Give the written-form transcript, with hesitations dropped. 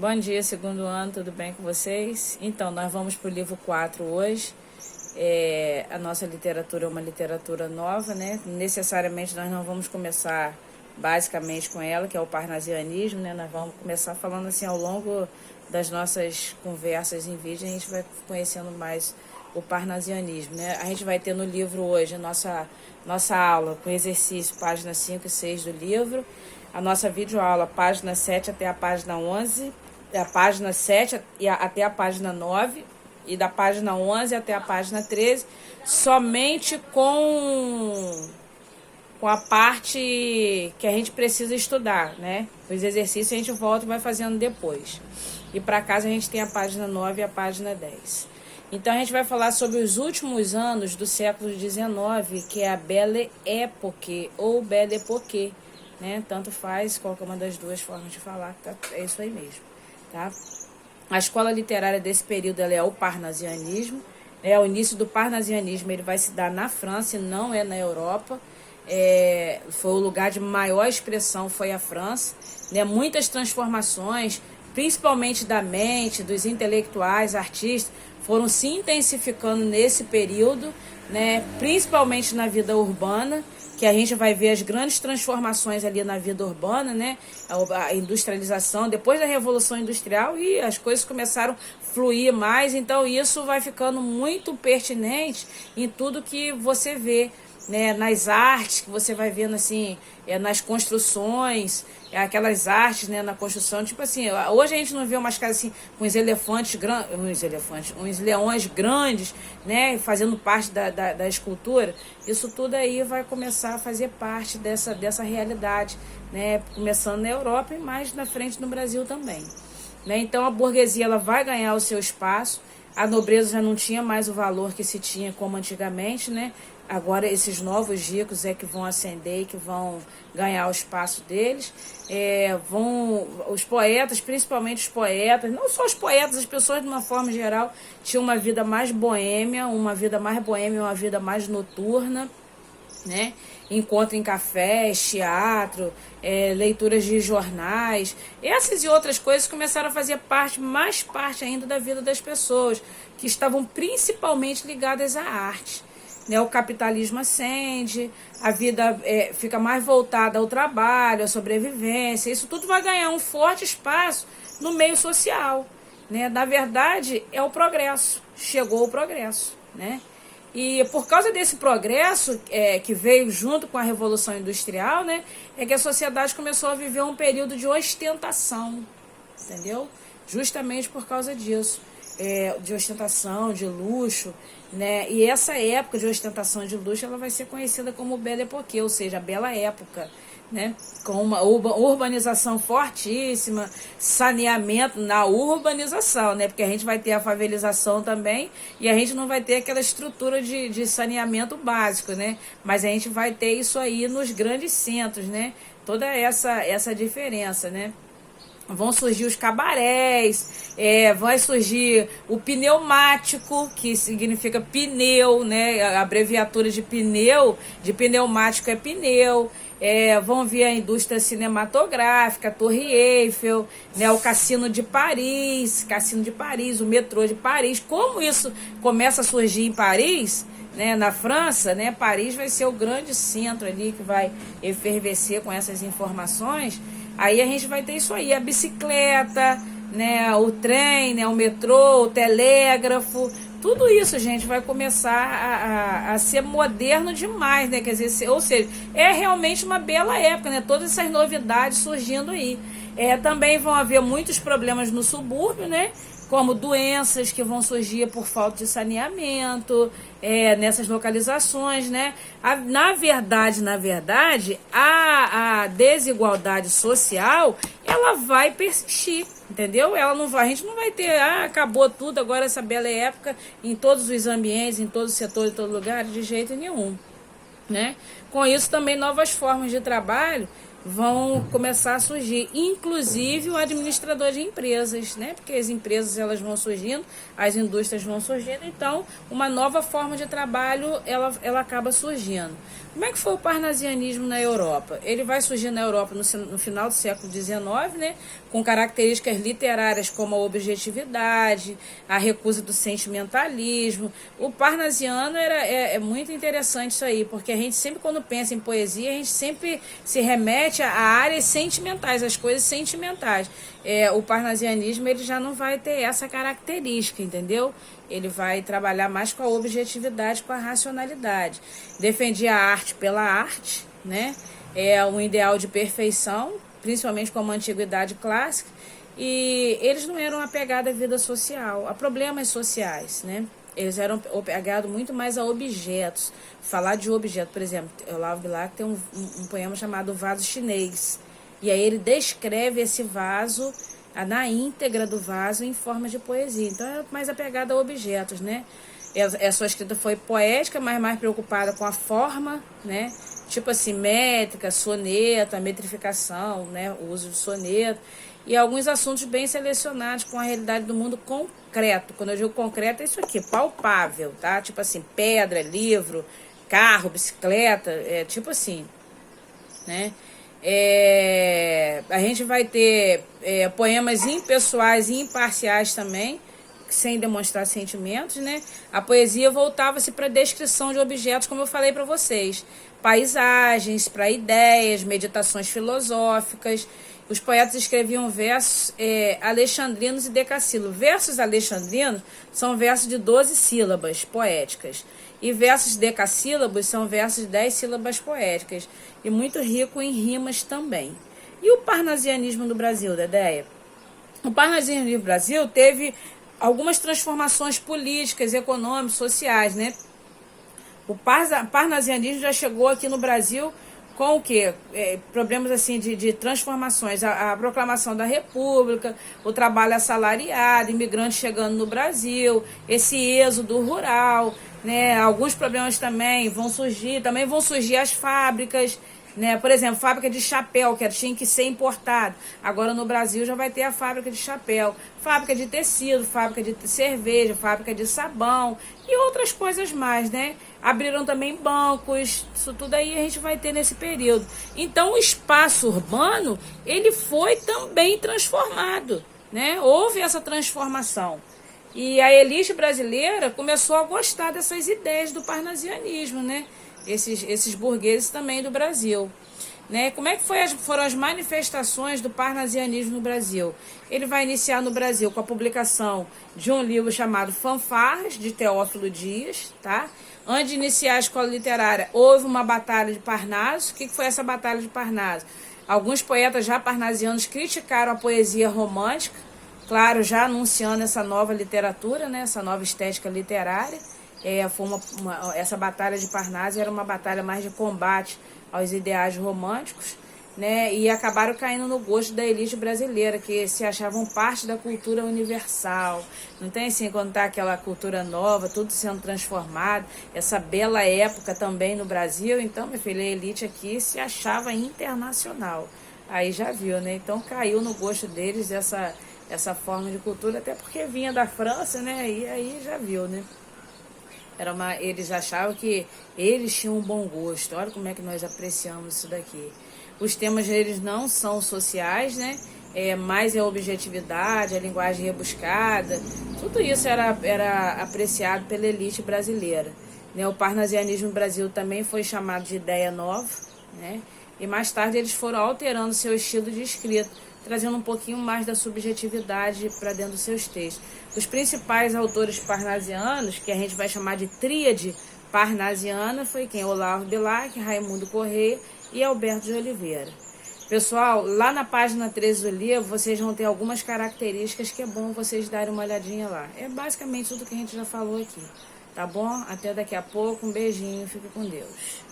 Bom dia, segundo ano, tudo bem com vocês? Então, nós vamos para o livro 4 hoje. A nossa literatura é uma literatura nova, né? Necessariamente nós não vamos começar basicamente com ela, que é o parnasianismo, né? Nós vamos começar falando assim ao longo das nossas conversas em vídeo, a gente vai conhecendo mais o parnasianismo, né? A gente vai ter no livro hoje a nossa aula com exercício, páginas 5 e 6 do livro, a nossa videoaula, página 7 até a página 11, da página 7 até a página 9 e da página 11 até a página 13, somente com a parte que a gente precisa estudar, né? Os exercícios a gente volta e vai fazendo depois. E para casa a gente tem a página 9 e a página 10. Então a gente vai falar sobre os últimos anos do século XIX, que é a Belle Époque ou Belle Époque, né? Tanto faz, qualquer uma das duas formas de falar, tá? É isso aí mesmo. Tá? A escola literária desse período ela é o parnasianismo. O início do parnasianismo ele vai se dar na França e não é na Europa. Foi o lugar de maior expressão, foi a França. Né? Muitas transformações, principalmente da mente, dos intelectuais, artistas, foram se intensificando nesse período, né? Principalmente na vida urbana, que a gente vai ver as grandes transformações ali na vida urbana, né? A industrialização, depois da Revolução Industrial, e as coisas começaram a fluir mais, então isso vai ficando muito pertinente em tudo que você vê, né? Nas artes, que você vai vendo assim, nas construções, aquelas artes, né, na construção, tipo assim, hoje a gente não vê umas casas assim com uns leões grandes, né, fazendo parte da escultura. Isso tudo aí vai começar a fazer parte dessa realidade, né, começando na Europa e mais na frente no Brasil também. Né? Então a burguesia ela vai ganhar o seu espaço, a nobreza já não tinha mais o valor que se tinha como antigamente, né? Agora esses novos ricos é que vão ascender, que vão ganhar o espaço deles. Os poetas, principalmente os poetas, não só os poetas, as pessoas de uma forma geral, tinham uma vida mais boêmia, uma vida mais noturna, né? Encontro em cafés, teatro, leituras de jornais, essas e outras coisas começaram a fazer mais parte ainda da vida das pessoas, que estavam principalmente ligadas à arte. Né? O capitalismo ascende, a vida fica mais voltada ao trabalho, à sobrevivência, isso tudo vai ganhar um forte espaço no meio social. Né? Na verdade, é o progresso, chegou o progresso, né? E por causa desse progresso que veio junto com a Revolução Industrial, né, é que a sociedade começou a viver um período de ostentação, entendeu? Justamente por causa disso, de ostentação, de luxo, né? E essa época de ostentação de luxo ela vai ser conhecida como Belle Époque, ou seja, a Bela Época, né? Com uma urbanização fortíssima, saneamento na urbanização, né? Porque a gente vai ter a favelização também e a gente não vai ter aquela estrutura de saneamento básico, né? Mas a gente vai ter isso aí nos grandes centros, né? Toda essa diferença, né? Vão surgir os cabarés, vai surgir o pneumático, que significa pneu, né? A abreviatura de pneumático é pneu. Vão vir a indústria cinematográfica, a Torre Eiffel, né? O Cassino de Paris, o metrô de Paris. Como isso começa a surgir em Paris, né? Na França, né? Paris vai ser o grande centro ali que vai efervescer com essas informações. Aí a gente vai ter isso aí, a bicicleta, né, o trem, né, o metrô, o telégrafo, tudo isso, gente, vai começar a ser moderno demais, né? Quer dizer, ou seja, é realmente uma bela época, né? Todas essas novidades surgindo aí. Também vão haver muitos problemas no subúrbio, né? Como doenças que vão surgir por falta de saneamento, nessas localizações, né? Na verdade, a desigualdade social, ela vai persistir, entendeu? A gente não vai ter, acabou tudo, agora essa bela época em todos os ambientes, em todo setor, em todo lugar, de jeito nenhum, né? Com isso também novas formas de trabalho vão começar a surgir, inclusive o administrador de empresas, né? Porque as empresas elas vão surgindo, as indústrias vão surgindo, então uma nova forma de trabalho ela acaba surgindo. Como é que foi o parnasianismo na Europa? Ele vai surgir na Europa no final do século XIX, né? Com características literárias como a objetividade, a recusa do sentimentalismo. O parnasiano é muito interessante isso aí, porque a gente sempre, quando pensa em poesia, a gente sempre se remete a áreas sentimentais, as coisas sentimentais. O parnasianismo ele já não vai ter essa característica, entendeu? Ele vai trabalhar mais com a objetividade, com a racionalidade. Defendia a arte pela arte, né? É um ideal de perfeição, principalmente como a antiguidade clássica, e eles não eram apegados à vida social, a problemas sociais, né? Eles eram apegados muito mais a objetos. Falar de objeto, por exemplo, Olavo Bilac tem um poema chamado Vaso Chinês, e aí ele descreve esse vaso, na íntegra do vaso, em forma de poesia. Então é mais apegado a objetos, né? A sua escrita foi poética, mas mais preocupada com a forma, né? Tipo assim, métrica, soneto, a metrificação, né? O uso de soneto. E alguns assuntos bem selecionados com a realidade do mundo concreto. Quando eu digo concreto, é isso aqui, palpável, tá? Tipo assim, pedra, livro, carro, bicicleta, tipo assim, né? A gente vai ter poemas impessoais e imparciais também, sem demonstrar sentimentos, né? A poesia voltava-se para a descrição de objetos, como eu falei para vocês, paisagens, para ideias, meditações filosóficas. Os poetas escreviam versos alexandrinos e decassílabos. Versos alexandrinos são versos de 12 sílabas poéticas. E versos decassílabos são versos de 10 sílabas poéticas. E muito rico em rimas também. E o parnasianismo no Brasil, Dedéia? O parnasianismo no Brasil teve algumas transformações políticas, econômicas, sociais, né? O parnasianismo já chegou aqui no Brasil com o quê? Problemas assim de transformações, a proclamação da República, o trabalho assalariado, imigrantes chegando no Brasil, esse êxodo rural, né? Alguns problemas também vão surgir as fábricas, né? Por exemplo, fábrica de chapéu, que tinha que ser importado. Agora no Brasil já vai ter a fábrica de chapéu, fábrica de tecido, fábrica de cerveja, fábrica de sabão e outras coisas mais, né? Abriram também bancos, isso tudo aí a gente vai ter nesse período. Então o espaço urbano, ele foi também transformado, né? Houve essa transformação. E a elite brasileira começou a gostar dessas ideias do parnasianismo, né? Esses burgueses também do Brasil. Né? Como é que foram as manifestações do parnasianismo no Brasil? Ele vai iniciar no Brasil com a publicação de um livro chamado Fanfarras, de Teófilo Dias. Tá? Antes de iniciar a escola literária, houve uma batalha de Parnaso. O que foi essa batalha de Parnaso? Alguns poetas já parnasianos criticaram a poesia romântica, claro, já anunciando essa nova literatura, né? Essa nova estética literária. Essa batalha de Parnaso era uma batalha mais de combate aos ideais românticos, né? E acabaram caindo no gosto da elite brasileira, que se achavam parte da cultura universal. Não tem assim, quando tá aquela cultura nova, tudo sendo transformado, essa bela época também no Brasil. Então, minha filha, a elite aqui se achava internacional. Aí já viu, né? Então caiu no gosto deles essa forma de cultura, até porque vinha da França, né? E aí já viu, né? Eles achavam que eles tinham um bom gosto. Olha como é que nós apreciamos isso daqui. Os temas deles não são sociais, né? Mais a objetividade, a linguagem rebuscada. Tudo isso era apreciado pela elite brasileira. Né? O parnasianismo no Brasil também foi chamado de ideia nova, né? E mais tarde eles foram alterando seu estilo de escrita, trazendo um pouquinho mais da subjetividade para dentro dos seus textos. Os principais autores parnasianos, que a gente vai chamar de tríade parnasiana, foi quem? Olavo Bilac, Raimundo Corrêa e Alberto de Oliveira. Pessoal, lá na página 13 do livro, vocês vão ter algumas características que é bom vocês darem uma olhadinha lá. É basicamente tudo que a gente já falou aqui. Tá bom? Até daqui a pouco. Um beijinho. Fique com Deus.